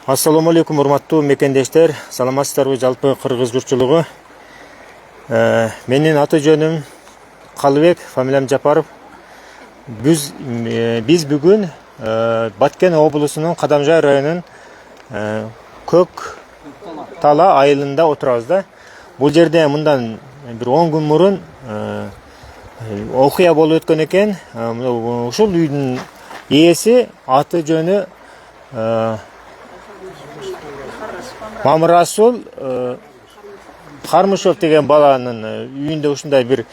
Assalamu alaikum урматтуу мекендештер, саламатсыздарбы жалпы кыргыз журтчулугу. Менин аты жөнүм Калыбек, фамилиям Жапаров. Биз бүгүн Баткен облусунун Кадамжай районунун Көк Тала айылында отурабыз да. Бул жерде мындан бир 10 күн мурун окуя болуп өткөн экен. Ушул үйдүн ээси аты жөнү Мамырасул Кармышев деген баланын үйүндө ушундай бир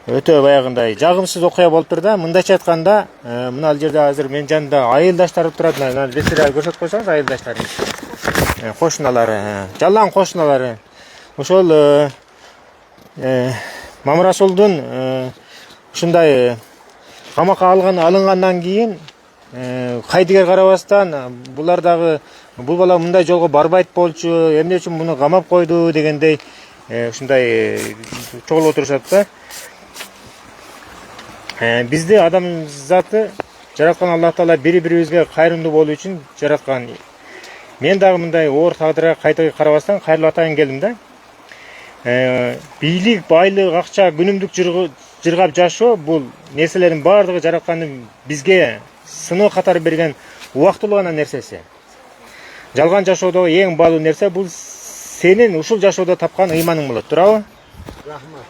өтө баягындай жагымсыз окуя болуптур да. Мындайча айтканда, мына ал жерде азыр мен жанымда айылдаштар турат. Мына бесираа көрсөтүп койсоңуз, айылдаштарым, кошуналары, жалаң кошуналары. Ошол Мамырасулдун ушундай камакка алынгандан кийин кайдыгер карабастан булар дагы бул бала мындай жолго барбайт болчу, эмне үчүн муну камап койду дегендей ушундай чогулуп отурушат да. Бизди адам заты жараткан Аллах Таала бири-бирибизге кайрымдуу болуу үчүн жараткан. Мен дагы мындай оор тагдырга кайдыгер карабастан кайрылып атайын келдим да. Бийлик, байлык, акча, күнүмдүк жыргап жашоо бул нерселердин баардыгы жараткандын бизге сыноо катары берген убактылуу гана нерсеси. Жалган жашоодо эң баалуу нерсе бул сенин ушул жашоодо тапкан ыйманың болот, туурабы? Рахмат.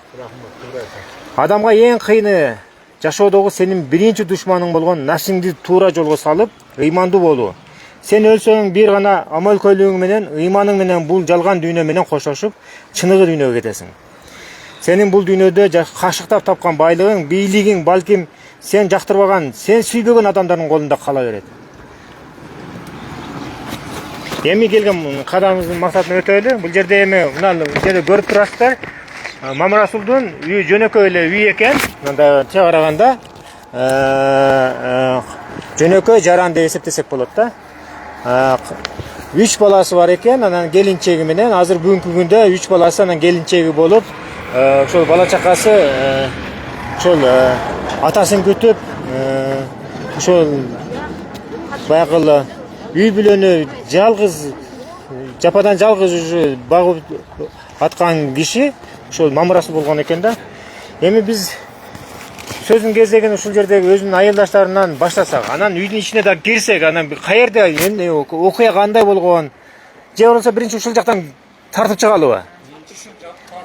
Адамга эң кыйыны жашоодогу сенин биринчи душманың болгон нафсиңди туура жолго салып, ыймандуу болуу. Сен өлсөң бир гана амал-көйлөгүң менен, ыйманың менен бул жалган дүйнө менен коштошуп, чыныгы дүйнөгө кетесиң. Сенин бул дүйнөдө кашыктап тапкан байлыгың, бийлигиң балким сен жактырбаган, сен сүйбөгөн адамдардын колунда кала берет. Эми келген кадамыбыздын максатын өтөлү. Бул жерде эми мына жерде көрүп турасыздар. Мамырасулдун үйү жөнөкөй эле үй экен. Мында караганда жөнөкөй жаран деп эсептесек болот да. 3 баласы бар экен, анан келинчеги менен азыр бүгүнкү күндө 3 баласы анан келинчеги болуп, ошол бала чакасы ошол атасын күтүп, ошол баягы үй бүлөнү жалгыз жападан жалгыз багып аткан киши ошол Мамырасул болгон экен да. Эми биз сөзүн кезеген ушул жердеги өзүнүн айылдаштарынан баштасак, анан үйдүн ичине да кирсек, анан каерде окуя кандай болгон, же болбосо биринчи ушул жактан тартып чыгалыбы?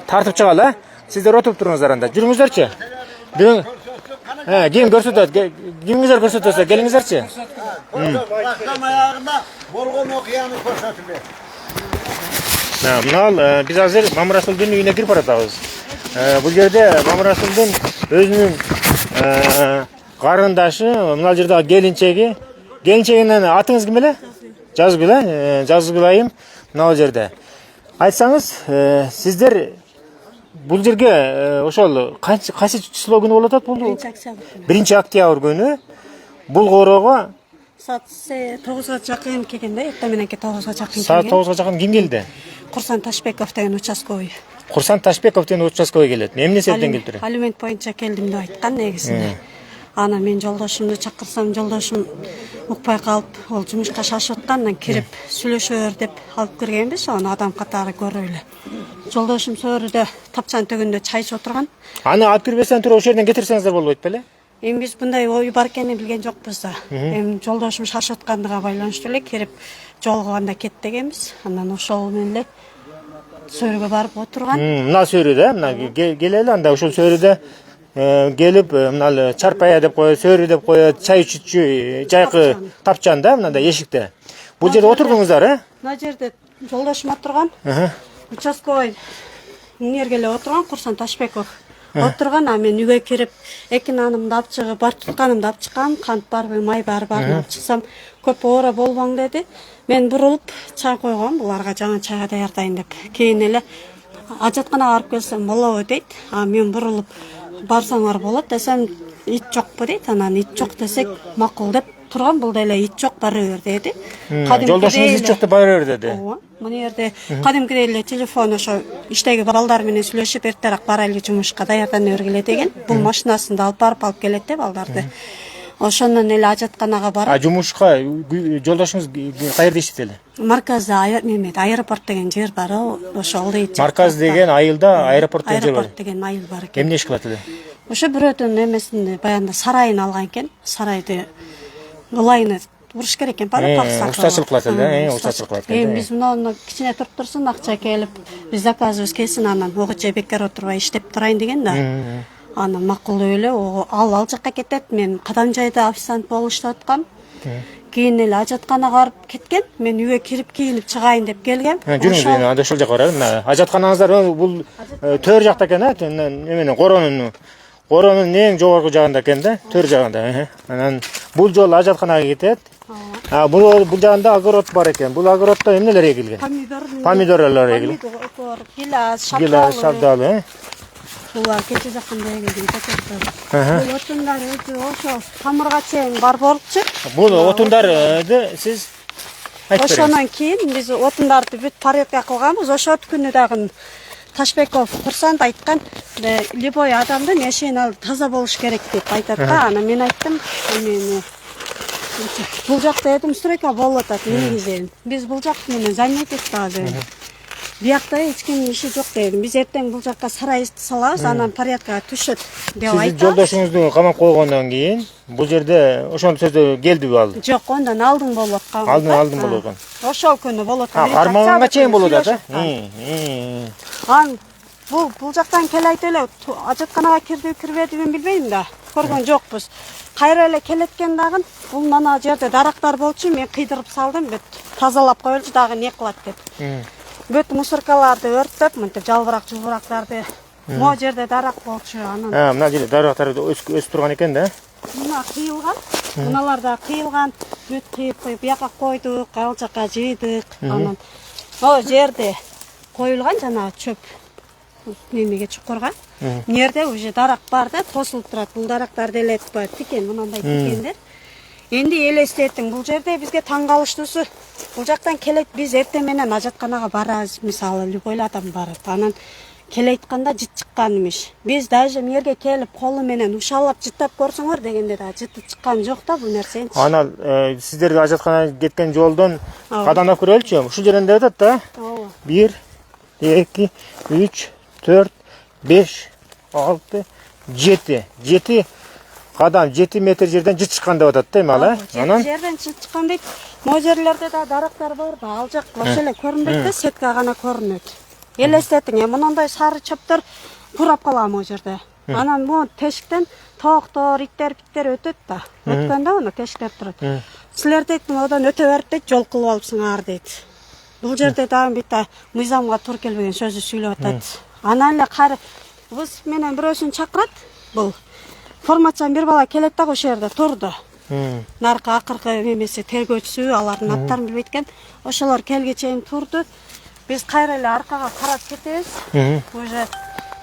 Тартып чыгалы, а? Сиздер отуруп туруңуздар анда. Жүрүңүздөрчү. Ким көрсөтөт? Кимиңиздер көрсөтөсө, келиңиздерчи. Башкам аягында болгон окуяны көрсөтүп бер. Мына биз азыр Мамырасулдун үйүнө кирип баратабыз. Бул жерде Мамырасулдун өзүнүн карындашы, мына жерде келинчеги. Келинчегинин атыңыз ким эле? Жазгүл, Жазгүл айым мына жерде. Айтсаңыз, сиздер бул жерге ошол кайсы число күнү болуп атат бул? 1 октябрь күнү бул корого саат 9-га жакын келгенде, эртең мененки 9-га жакын келген. Саат 9-га жакын ким келди? Курсан Ташбеков деген участковый. Курсан Ташбеков деген участковый келет. Эмне себептен келиптир? Алимент боюнча келдим деп айткан негизинде. Ана мен жолдошумду чакырсам, жолдошум укпай калып, ол жумушка шашып аткандан кирип сүйлөшөөр деп алып киргенбиз, аны адам катары көрүп эле. Жолдошум сөрүдө тапчан төгүндө чай ичип отурган. Аны алып кирбестен туруп ошол жерден кетирсеңиздер болбойт беле? Эми биз мындай ой бар экенин билген жокпуз да. Эми жолдошум шашып аткандыга байланыштуу эле кирип жолгоганда кет дегенбиз. Андан ошол менен эле сөрүгө барып отурган. Мына сөрүдө, мына келели, анда ушул сөрүдө келип, мына чарпая деп коет, сөрү деп коет, чай ичүүчү жайкы тапчан да, мындай эшикте. Бул жерде отурдуңуздар, Мына жерде жолдошум отурган. Участковый мынерге эле отурган, Курсан Ташбеков отурган. А мен үйгө кирип, эки нанымды алып чыгып, бар тутканымды алып чыккам, кант барбы, май барбы алып чыксам, көп ооро болбоң деди. Мен бурулуп чай койгом, буларга жаңы чайга даярдайын деп. Кийин эле ажатканага барып келсем болобу дейт. А мен бурулуп барсаңар болот десем, ит жокпу дейт. Анан ит жок десек макул деп турган, бул деле ит жок, бара бер деди. Жолдошуңуз ит жок деп бара бер деди. Ооба. Мына жерде кадимкидей эле телефон ошо иштеги балдар менен сүйлөшүп, эртерээк барайлы жумушка даярдана бергиле деген. Бул машинасында алып барып келет деп балдарды. Ошондон эле ажатканага барып, Жумушка жолдошуңуз каерде иштейт эле? марказда аэропорт деген жер бар, ошол дейт. Марказ деген айылда аэропорт деген жер бар. Аэропорт деген айыл бар экен. Эмне иш кылат эле? Ошо бирөөдөн эмесин баягында сарайын алган экен. Сарайды ылайыны уруш керек экен, Устачылык кылат эле, устачылык кылат эле. Биз муну кичине туруп турсун, акча келип, биз заказыбыз келсин, анан огуча бекер отурбай иштеп турайын деген да. Анан макул эле, ал жакка кетет. Мен Кадамжайда официант болуп иштеп аткам. Кийин эле ажатканага барып кеткен. Мен үйгө кирип кийинип чыгайын деп келгем. Жүрүңүз, анда ошол жака барайын. Ажатканаңыздар бул төр жакта экен, эменин коронун эң жогорку жагында экен да, төр жагында. Анан бул жол ажатканага кетет. Бул жагында огород бар экен. Бул огороддо эмнелер эгилген? Помидорлор эгилген. Гилас, шабдалы. Булар кече жакында эгилген пакеттер. Бул отундар ошо тамырга чейин бар болчу. Бул отундарды сиз айтып бериңиз. Ошонон кийин биз отундарды бүт порядка кылганбыз. Ошол күнү дагы Ташбеков курсант айткан, любой адамдын эшигин таза болуш керек деп айтат да. Анан мен айттым, бул жакта стройка болуп атат негизи. Биз бул жак менен занятиет азыр. Биякта эч кимдин иши жок дедим. Биз эртең бул жакка сарай салабыз, анан порядкага түшөт деп айтты. Сиз жолдошуңузду камап койгондон кийин бул жерде ошондо сөздөр келдиби ал? Жок, ондан алдын болуп аткан. Алдын болуп аткан. Ошол күнү болуп аткан. Кармаганга чейин болуп атат, Бул жактан келет эле ажатканага кирбедигин билбейм да. Көргөн жокпуз. Кайра эле келеткен дагы бул мана жерде дарактар болчу, мен кыйдырып салдым, бүт тазалап коелчу дагы не кылат деп. Бүт мусоркаларды өрттөп, мынтип жалбырак-жулбурактарды. Могу жерде дарак болчу, анан. Мына жерде дарактар өсүп турган экен да. Мына кыйылган. Мыналар да кыйылган. Бүт кыйып коюп, бияка койдук, ал жака жыйдык. Анан могу жерде коюлган жана чөп немеге чукурга. Нерде уже дарак бар да, тосулуп турат. Бул дарактарды элетип тикен, мындай тикендер. Энди элестеттим, бул жерде бизге таң калыштуусу, бул жактан келет, биз эртең менен ажатканага барабыз, мисалы любой адам барып, анан келе айтканда жыт чыккан эмиш. Биз даже мерге келип колу менен ушалап жыттап көрсөңөр дегенде да жыты чыккан жок да бул нерсенчи. Анан сиздерге ажатканага кеткен жолдон кадамдап көрөлүчү. Ушул жеринде атат да. 1 2 3 4 5 6 7 кадам 7 метр жерден жыт чыккан деп атат да эми ал, Анан жерден жыт чыккан дейт. Могу жерлерде да дарактар бар да, ал жак ошо эле көрүнбөйт да, сетка гана көрүнөт. Элестетиң, мындай сары чөптөр курап калган могу жерде. Анан могу тешиктен тооктор, иттер өтөт да. Өткөндө муну тешиктер турат. Силер дейт, одан өтө берип дейт, жол кылып алыпсыңар дейт. Бул жерде дагы бит мыйзамга туура келбеген сөздү сүйлөп атат. Анан эле кайра биз менен бирөөсүн чакырат. Бул формачан бир бала келет да, ошол жерде турду. Наркы акыркы немеси тергөөчүсү, алардын аттарын билбейт экен. Ошолор келге чейин турду. Биз кайра эле аркага карап кетебиз. Уже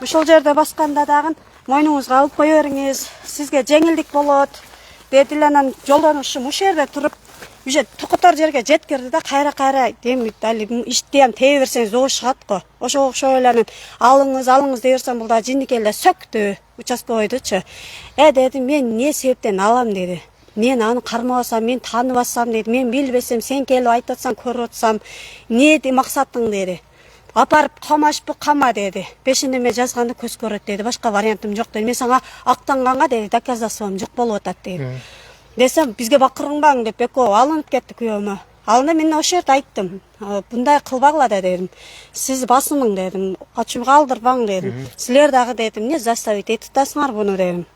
ушул жерде басканда дагы мойнуңузга алып кое бериңиз, сизге жеңилдик болот дедиле. Анан жолдонушум ушул жерде туруп, уже тукутор жерге жеткирди да, кайра демик дали ишти ham тээ берсеңиз ого чыгат го. Ошо эле алыңыз дей берсем, бул да жиндик эле сөктү участковойдучу. Дедим, мен эмне себептен алам деди. Мен аны кармабасам, мен тааныбасам деди. Мен билбесем, сен келип айтып атсаң, көрүп атсам, эмне максатың деди. Апарып камашпы, кама деди. Пешенеме жазганды көз көрөт деди. Башка вариантым жок деди. Мен сага актанганга деди, доказательством жок болуп атат деди. Десем, бизге бакырыңбаң деп экөө алынып кетти күйөөмө. Алында мен ошол жерде айттым. Мындай кылбагыла дедим. Сиз басымың дедим. Ачууга алдырбаң дедим. Силер дагы дедим, эмне заставить этип атасыңар буну дедим.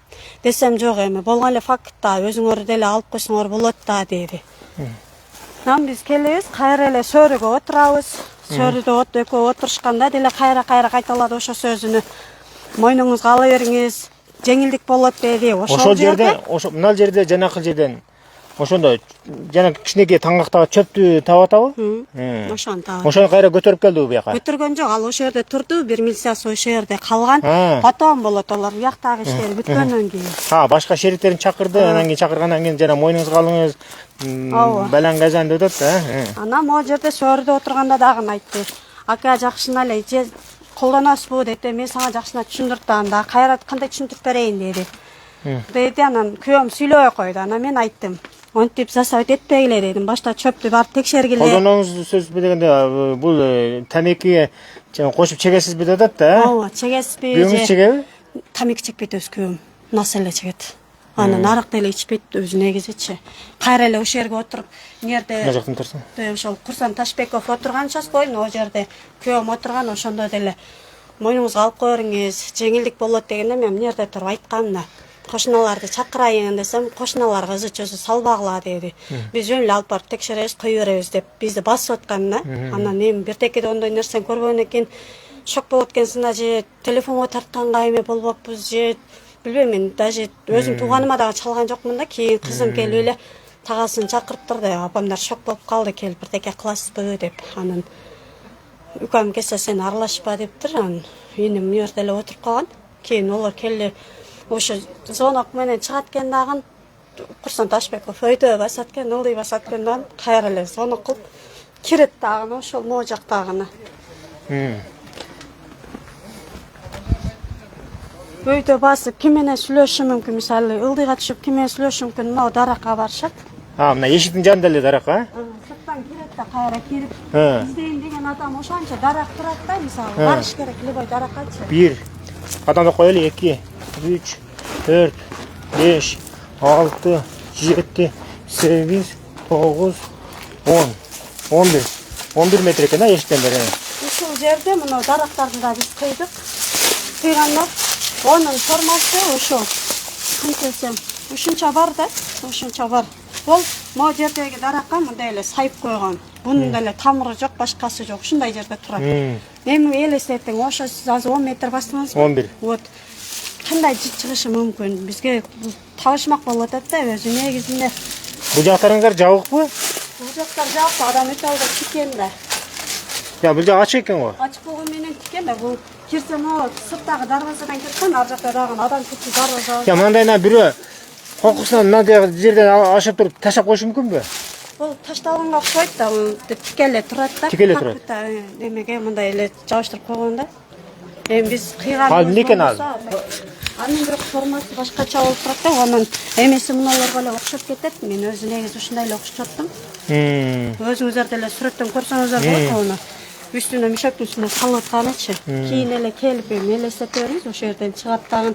Десем, жок эми, болгон эле факт да, өзүңөр деле алып койсоңор болот да деди. Нам биз келебиз, кайра эле сөрүгө отурабыз. Сөрүдө экөө отурушканда деле кайра кайталады ошо сөзүнү. Мойнуңузга ала бериңиз, жеңилдик болот деди. Ошол жерде, мына жерде жанакы жерден ошондо жана кичинекей таңгактагы чөптү таап атабы? Ошону таап. Ошону кайра көтөрүп келдиби буяка? Көтөргөн жок, ал ошол жерде турду, бир милициясы ошол жерде калган. Потом болот алар буяктагы иштери бүткөндөн кийин. Башка шериктерин чакырды, анан кийин чакыргандан кийин жана мойнуңузга алыңыз, балаң газан деп атат да. Анан могу жерде сөрүдө отурганда дагы айтты. Ака, жакшына эле колдоносузбу депти. Мен сага жакшына түшүндүрүп атам да, кайра кандай түшүндүрүп берейин деди. Deydi, anан kүйөөм сүйлөбөй койду. Анан мен айттым. Онтип засабат этпегиле дедим. Башта чөптү барып текшергиле. Колдонуңуз сөзбү дегенде бул тамеки кошуп чегесизби деп атат да? Ооба, чегесизби? Күйөөңүз чегеби? Тамеки чекпейт өз күйөөм. Нас эле чегет. Анан арак деле ичпейт өзү негизичи. Кайра эле ошол жерге отуруп, эмнерде Мына жактан турсун. ошол Курсан Ташбеков отурган участкой, о жерде күйөөм отурган, ошондо деле мойнуңузга алып кое бериңиз, жеңилдик болот дегенде мен эмнерде туруп айткам да. Кошуналарды чакырайын десем, кошуналарга ызы-чözү салбагыла деди. Биз жөн эле алып барып текшеребиз, кое беребиз деп бизди басып аткан да. Анан эми бирдекеде ондой нерсени көрбөгөн экен, шок болот экенсиң да, же телефонго тартканга эме болбоппуз, же билбейм, мен даже өзүм тууганыма дагы чалган жокмун да. Кийин кызым келип эле тагасын чакырып турду. Апамдар шок болуп калды, келип бирдеке кыласызбы деп. Анан укам келсе сен аралашпа дептир. Анан иним мына жерде эле отуруп калган. Кийин олар келди. Ошо звонок менен чыгат экен дагы. Курсан Ташбеков өйдө басат экен, ылдый басат экен дагы. Кайра эле звонок кылып кирет дагы ошол могу жактагына. Өйдө басып ким менен сүйлөшүшү мүмкүн, мисалы ылдыйга түшүп ким менен сүйлөшүшү мүмкүн, мына даракка барышат. Мына эшиктин жанында эле дарак, а? Сырттан кирет да кайра кирип, издейин деген адам ошончо дарак турат да, мисалы барыш керек любой дараккачы. 1 кадамда коелу, 2 3 4 5 6 7 8 9 10 11 метр экен да эшиктен бери. Ушул жерде мына дарактарды да биз кыйдык. Кыйганда онун формасы ошо кантесем ушунча бар да, ушунча бар. Ол могу жердеги даракка мындай эле сайып койгон. Бунун деле тамыры жок, башкасы жок. Ушундай жерде турат. Эми элестетиң, ошо сиз азыр 10 метр бастыңызбы? 11. Вот. Кандай жит чыгышы мүмкүн? Бизге табышмак болуп атат да, өзү негизинде. Бул жактарыңыздар жабыкпы? Бул жактар жабык, адам өтө алда тикен да. Я, бул жак ачык экен го. Ачык болгон менен тикен да, бул кирсем о сырттагы дарбазадан кирсем, ар жакта дагы адам кетти дарбаза. Я, мындайна бирөө коркусунан мындай жерден ашып туруп таштап коюшу мүмкүнбү? Бул ташталганга окшойт да, бул тике эле турат да. Тике эле турат. Эмеге мындай эле жабыштырып койгон да. Эми биз кыйган. Ал эмне экен ал? Анын бирок формасы башкача болуп турат да, анын эмеси мыналарга эле окшоп кетет. Мен өзү негизи ушундай эле окшоттум. Өзүңүздөр деле сүрөттөн көрсөңүздөр болот аны. Үстүнө мишектин үстүнө салып атканычы. Кийин эле келип элестете бериңиз, ошол жерден чыгат дагы.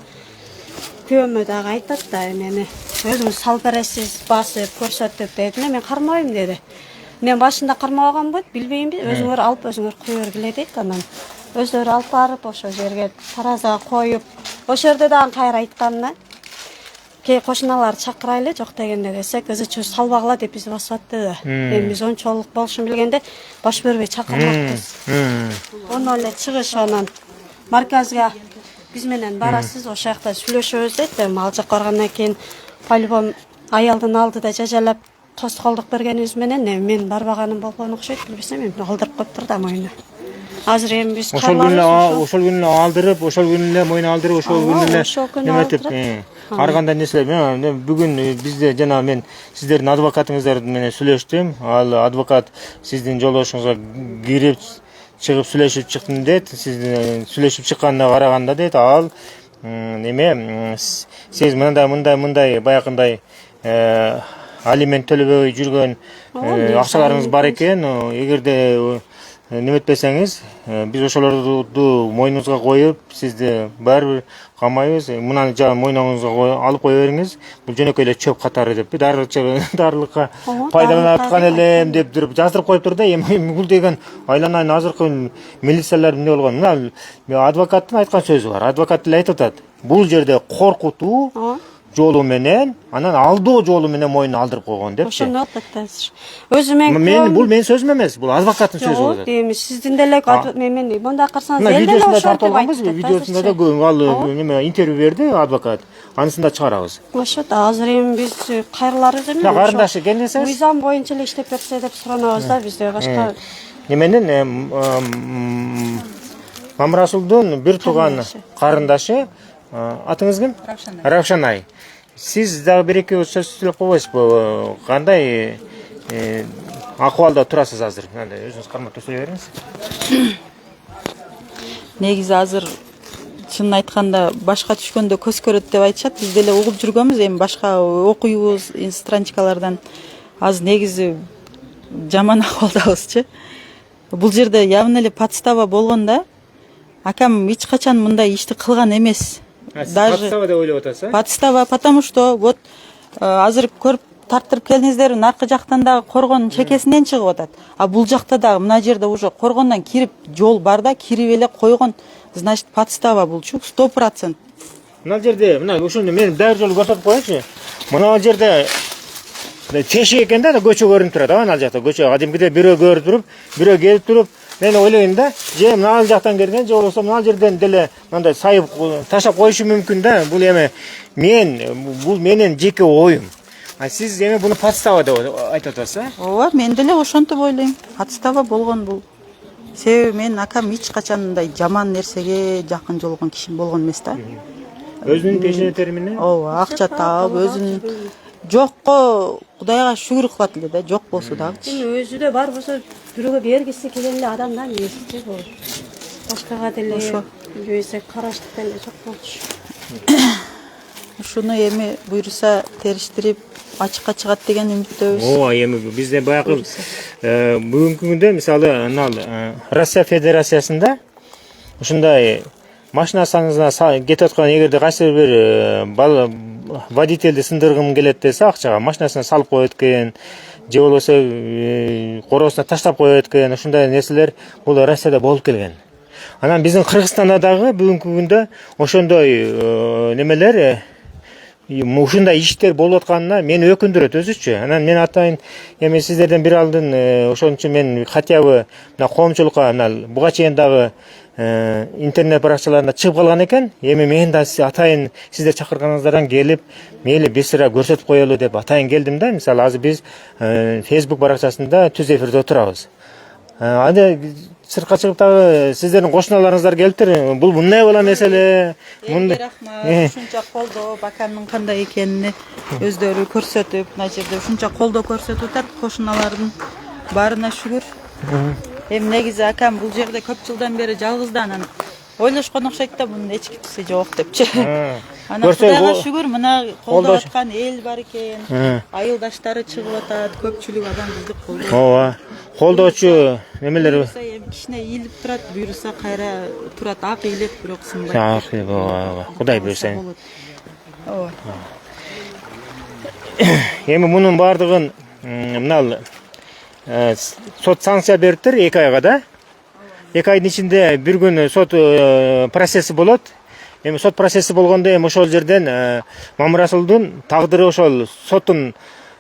Күйөөмө дагы айтат да, мени өзүңүз салып бересиз, басып көрсөтүп деди. Мен кармайм деди. Мен башында кармаганбы, билбеймби, өзүңөр алып өзүңөр кое бергиле дейт. Анан өздөрү алып барып ошол жерге таразага коюп, ошол жерде дагы кайра айткам да. Кээ кошуналар чакырайлы, жок дегенде десек, ызы-чөз салбагыла деп бизди басып атты да. Эми биз ончолук болушун билгенде баш бербей чакырмакпыз. Ону эле чыгыш анан марказга биз менен барасыз, ошол жакта сүйлөшөбүз дейт. Ал жакка баргандан кийин по-любому аялдын алдыда жажалап тоскоолдук бергенибиз менен мен барбаганым болгон окшойт, билбесем эми алдырып коюптур да мойну. Азыр эми биз ошол күнү алдырып, ошол күнү эле мойну алдырып, ошол күнү эле неметип, ар кандай нерселер. Бүгүн бизде жана мен сиздердин адвокатыңыздар менен сүйлөштүм. Ал адвокат сиздин жолдошуңузга кирип чыгып сүйлөшүп чыктым дейт. Сиздин сүйлөшүп чыкканына караганда дейт, ал неме сиз мындай баягындай алимент төлөбөй жүргөн акчаларыңыз бар экен. Эгерде неметпесеңиз, биз ошолорду мойнуңузга коюп, сизди баары бир камайбыз. Мынаны жана мойнуңузга алып кое бериңиз. Бул жөнөкөй эле чөп катары деп, дарылыкка пайдаланып аткан элем деп туруп жаздырып коюптур да. Эми бул деген айланайын азыркы милициялар эмне болгон? Мына адвокаттын айткан сөзү бар. Адвокат деле айтып атат. Бул жерде коркутуу жолу менен, анан алдоо жолу менен мойнун алдырып койгон депчи. Ошону атат азыр. Өзү мен бул менин сөзүм эмес, бул адвокаттын сөзү болот. Жок, эми сиздин деле мен мындай карасаңыз эле видеосунда тартылганбыз, видеосунда да ал неме интервью берди адвокат. Анысында да чыгарабыз. Ошо да азыр эми биз кайрыларыбыз эми. Карындашы келмесеңиз. Мыйзам боюнча эле иштеп берсе деп суранабыз да, бизде башка. Неменин Мамрасулдун бир тууган карындашы, атыңыз ким? Равшанай. Сиз дагы бир-эки сөз сүйлөп койбойсузбу? Кандай акыбалда турасыз азыр? Өзүңүз кармап сөйлөй бериңиз. Негизи азыр чынын айтканда башка түшкөндө көз көрөт деп айтышат. Биз деле угуп жүргөнбүз, эми башка окуйбуз страничкалардан. Аз негизи жаман акыбалдабызчы. Бул жерде явно эле подстава болгон да. Акам эч качан мындай ишти кылган эмес. Даже подстава деп ойлоп атасыз? Подстава, потому что вот азыр көрүп тарттырып келдиңиздер, наркы жактан дагы коргонун чекесинен чыгып атат. А бул жакта дагы мына жерде уже коргондон кирип жол бар да, кирип эле койгон. Значит, подстава булчу 100%. Мына жерде, мына ошондо мен дагы жолу көрсөтүп коеюнчу. Мына жерде тешик экен да, көчө көрүнүп турат. Ана жакта көчө кадимкиде бирөө көрүп туруп, бирөө келип туруп, мен ойлойм да, же мына жактан келген, же болбосо мына жерден деле мындай сайып таштап коюшу мүмкүн да. Бул эми бул менин жеке оюм. А сиз эми буну подстава деп айтып атасыз, а? Ооба, мен деле ошентип ойлойм. Подстава болгон бул. Себеби мен акам эч качан мындай жаман нерсеге жакын жолгон киши болгон эмес да. Өзүнүн пешене термини? Ооба, акча таап, өзүнүн жокко Кудайга шүгүр кылат эле да, жок болсо дагычы. Өзүдө бар болсо бирөөгө бергиси келген эле адам да эмеси бул. Башкага деле жөөсө караштык деле жок болчу. Ушуну эми буйруса териштирип ачыкка чыгат деген үмүттөбүз. Ооба, эми бизде баягы бүгүнкү күндө мисалы Россия Федерациясында ушундай машинасына кетип аткан эгерде кайсы бир водительди сындыргым келет десе, акчага машинасына салып коет экен, же болбосо короосуна таштап коет экен, ушундай нерселер бул Россияда болуп келген. Анан биздин Кыргызстанда дагы бүгүнкү күндө ошондой немелер ушундай иштер болуп атканына мени өкүндүрөт өзүчү. Анан мен атайын эми сиздерден бир алдын ошон үчүн мен хотя бы мына коомчулукка буга чейин дагы интернет баракчаларында чыгып калган экен. Эми мен да атайын сиздер чакырганыңыздардан келип, мейли бир сыра көрсөтүп коелу деп атайын келдим да. Мисалы азыр биз Facebook баракчасында түз эфирде отурабыз. Анда сыртка чыгып дагы сиздердин кошуналарыңыздар келиптир. Бул мындай бала маселе. Мындай рахмат. Ушунча колдоп, акамдын кандай экенин өздөрү көрсөтүп, мына жерде ушунча колдоо көрсөтүп атат кошуналардын баарына шүгүр. Эми негизи акам бул жерде көп жылдан бери жалгыз да, анан ойлошкон окшойт да, мунун эч кимиси жок депчи. Анан Кудайга шүгүр, мына колдоп аткан эл бар экен, айылдаштары чыгып атат, көпчүлүк адам бизди колдойт. Ооба. Колдоочу немелер кичине ийилип турат, буйруса кайра турат, ак ийилет, бирок сынбайт. Ак, ооба. Кудай буйруса. Ооба. Эми мунун баардыгын мына сот санкция бериптир 2 айга да. 2 айдын ичинде бир күн сот процесси болот. Эми сот процесси болгондо эми ошол жерден Мамырасулдун тагдыры ошол соттун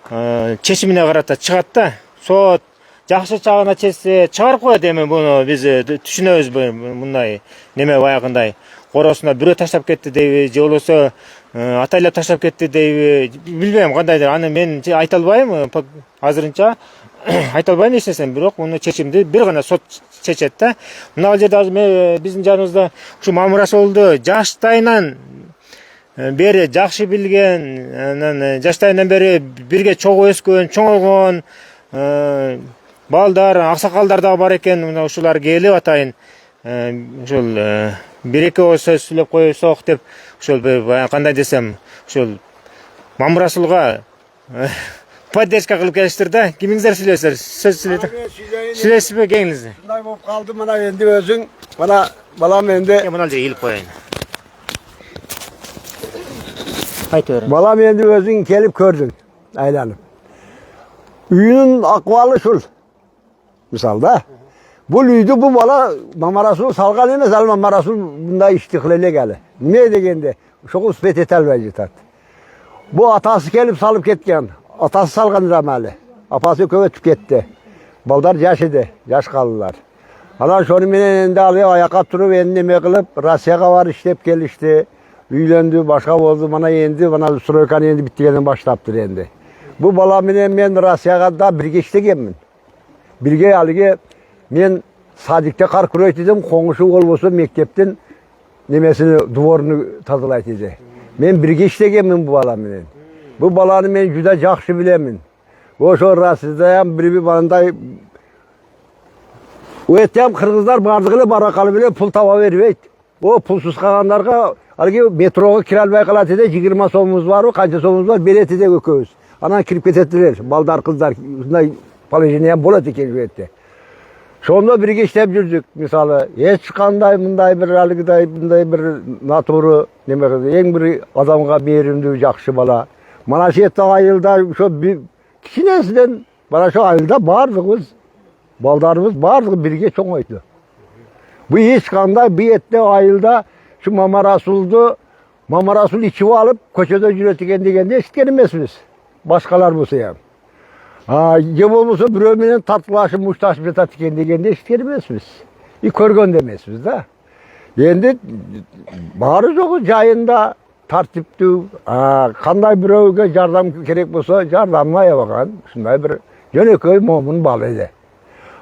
чечимине карата чыгат да. Сот жакшы чагына чечсе чыгарып коет. Эми буну биз түшүнөбүз, мындай неме баягындай короосуна бирөө таштап кетти дейби, же болбосо атайлап таштап кетти дейби, билбейм кандайдыр. Аны мен айта албайм азырынча. Айта албайм эч нерсени, бирок муну чечимди бир гана сот чечет да. Мына жерде азыр биздин жаныбызда ушу Мамырасулду жаштайынан бери жакшы билген, анан жаштайынан бери бирге чогуу өскөн, чоңойгон балдар, аксакалдар дагы бар экен. Мына ушулар келип атайын ушул бир-эки ооз сөз сүйлөп коесок деп, ушул кандай десем, ушул Мамырасулга поддержка кылып келиштир да. Кимиңиздер сүйлөйсүздөр? Сөз сүйлөйсүзбү кеңиңиз? Мындай болуп калды, мына энди өзүң, мына балам энди. Мына жерге ийилип коеюн. Айта бер. Балам энди өзүң келип көрдүң, айланып. Үйүнүн акыбалы ушул. Мисалы да. Бул үйдү бу бала Мамырасул салган эмес, ал Мамырасул мындай ишти кыла элек эле. Эмне дегенде, ошого успеть эте албай жатат. Бу атасы келип салып кеткен. Атасы салган рамалы. Апасы көбөтүп кетти. Балдар жаш эди, жаш калдылар. Анан ошону менен энди алып аяка туруп, энди неме кылып, Россияга барып иштеп келишти. Үйлөндү, башка болду. Мына энди мына стройканы энди биттигенден баштаптыр энди. Бу бала менен мен Россияга да бирге иштегенмин. Бирге алыгы мен садикте кар күрөйт эдим, коңушу болбосо мектептин немесини дворуну тазалайт эди. Мен бирге иштегенмин бу бала менен. Бу баланы мен juda жакшы билемин. Ошо Россияда бир мындай өтем кыргыздар бардыгы эле баракалы менен пул таба бербейт. O pulsuz kalanlarga halbuki metroga kire almay kalat ede 20 so'mumuz var, kança so'mumuz var, bileti de gököz. Anan kirip ketettiler. Baldar kızlar bunday palejiniyen bolat eken şu ette. Sonunda birge işlep жүрдük misалы. Hiç kanday bunday bir halgiday bunday bir naturu neme en bir adamga berimdүү jakşı bala. Mana şu ette ayılda şu bir kiçinesinden bana şu ayılda bardığımız baldarımız bardığı birge çoğaydı. Bu hiç kanday bir ette ayılda şu Mama Rasul içivi alıp köşede jüretiken degende işitken emesmiz. Başkalar bulsa yani. Ya olmasa birömenen tatlılaşıp muştaşıp yatatken degende işitken emesmiz. Körgön demesmiz da. Endi bari jogu jayında tartiptүү, kanday biröөгө jardam kerek bolsa jardamlaya bakan. Şunday bir jönököy momun bal edi.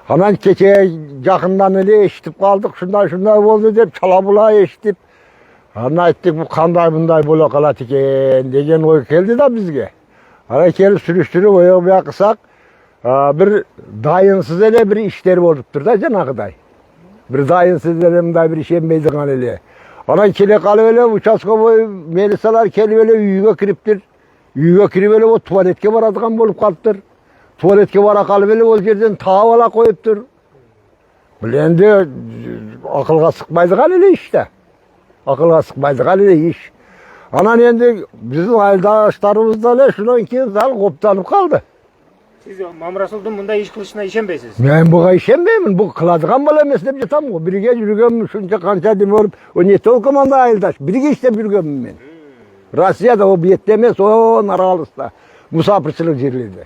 Anan keçe jakından ele eşitip kaldık, şunday boldu dep çalabula eşitip. Ana ayttık bu kanday bunday bola kalat eken degen oy keldi da bizge. Ana kelip sürüştürüp oya buya kısak bir dayınsız ele bir işleri boluptur da janagıday. Bir dayınsız ele mınday bir iş emmeydi kan ele. Ana kele kalıp ele uçaskoboy melisalar kelip ele үйгө kiriptir. Үйгө kirip ele o tuvaletke baradıgan bolup kalıptır. Tuvaletke bara kalıp ele o жерден taap ala koyuptur. Bilendi akılga sıkmaydı kan ele işte. Akılga sıkmaydı kan ele iş. Anan endi bizim ayıldaşlarımızda ele şundan keyin sal koptanıp kaldı. Siz Mama Rasul'dun bunday iş kılışına işenbeysiz. Men buga işenbeymin. Bu kıladigan bala emes dep jatam go. Birge jürgem şuncha kança deme olup o ne tolkomanda ayıldaş. Birge iştep jürgem men. Rossiyada o biyette emes, o naralısda. Musafirçilik jerlerinde.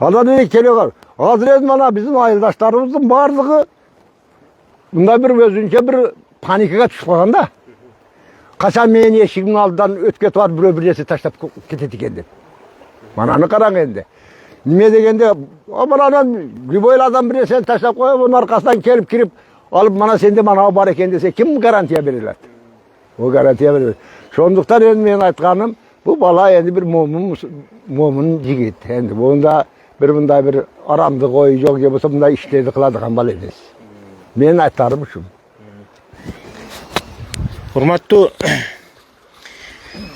Ana dedi keliyor. Hazır mana bizim ayıldaşlarımızın barlığı bunda bir özünce bir panikaya düşüp kalganda. Kaçan meni eşiğimin aldıdan ötket var bir birisi taşlap ketedik endi. Mananı karan endi. Nime degende aman anan güboylu adam birisini taşlap koyup onun arkasından kelip kirip alıp mana sende mana var eken dese kim garantiya verirler? O garantiya verir. Şonduktan endi men aytkaным bu bala endi bir momun jigit. Endi bunda bir bunday bir aramdık oy yok ya bolsa bunday işlerdi kıladigan bala emes. Men aytarım şu. Урматтуу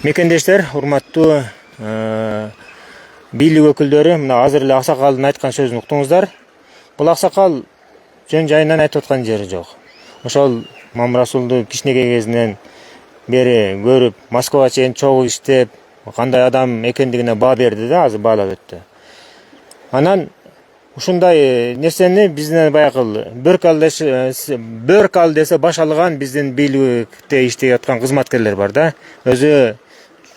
мекендештер, урматтуу бийлик өкүлдөрү, мына азыр эле аксакалдын айткан сөзүн уктуңуздар. Бул аксакал жөн жайынан айтып аткан жери жок. Ошол Мама Расулду кичинекей кезинен бери көрүп, Москвага чейин чогуу иштеп, кандай адам экендигине баа берди да, азыр баалап өттү. Анан ушундай нерсени бизден баягы бөрк ал десе баш алган биздин бийликте иштеп аткан кызматкерлер бар да. Өзү